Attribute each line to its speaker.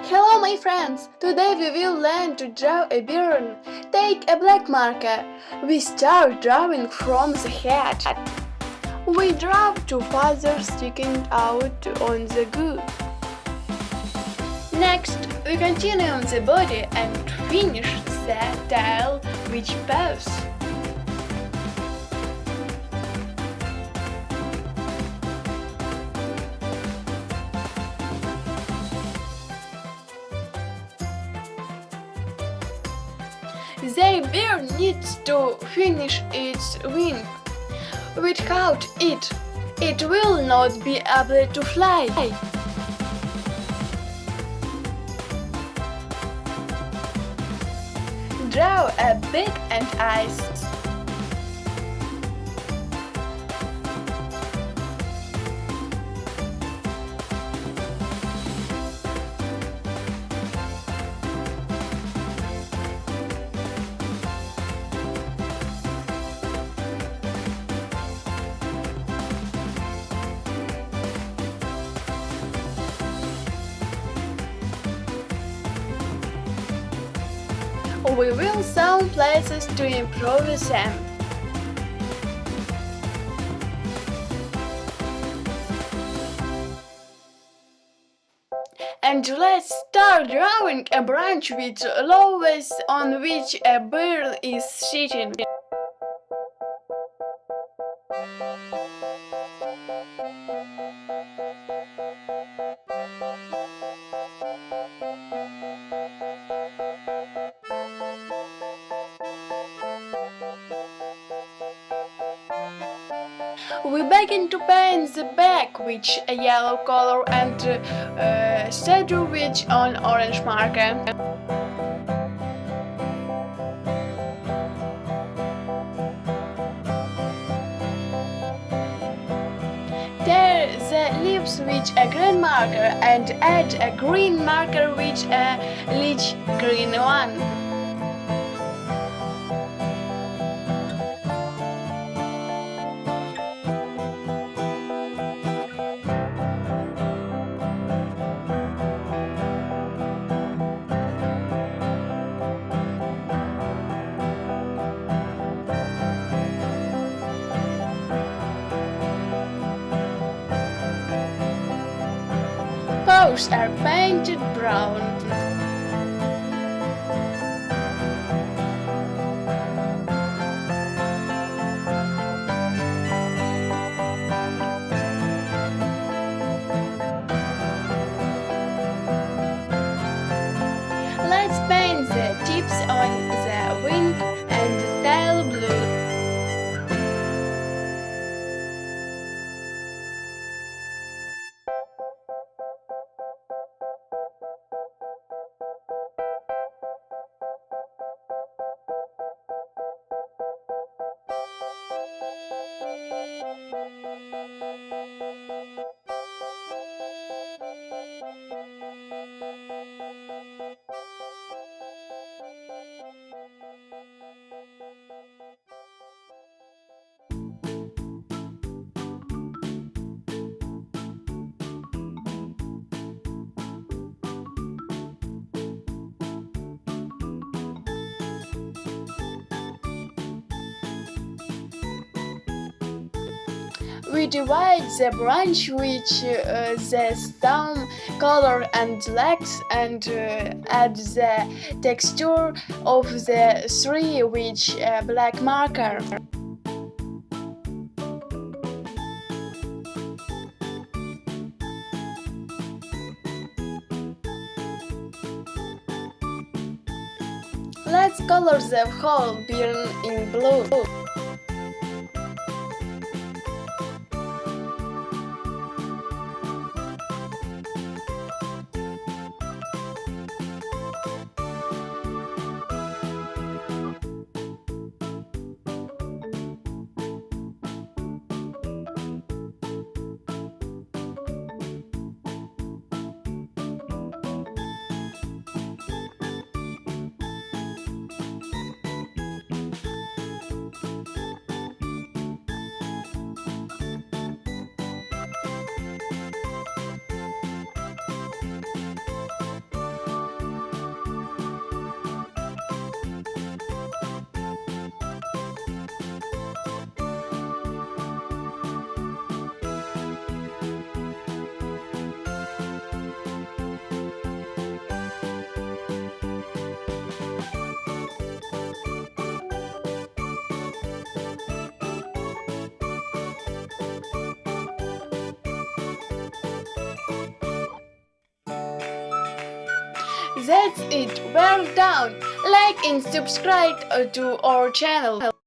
Speaker 1: Hello my friends! Today we will learn to draw a bird. Take a black marker. We start drawing from the head. We draw two feathers sticking out on the good. Next, we continue on the body and finish the tail with paws. The bird needs to finish its wing. Without it, it will not be able to fly. Draw a beak and eyes. We will some places to improve them. And let's start drawing a branch with leaves on which a bird is sitting. We begin to paint the back with a yellow color and shadow with an orange marker. Tear the leaves with a green marker and add a green marker with a light green one. Paws are painted brown. Let's paint the tips on the wing and the tail blue. We divide the branch with the stem, color and legs and add the texture of the tree with a black marker. Let's color the whole bird in blue. That's it, we're done. Like and subscribe to our channel.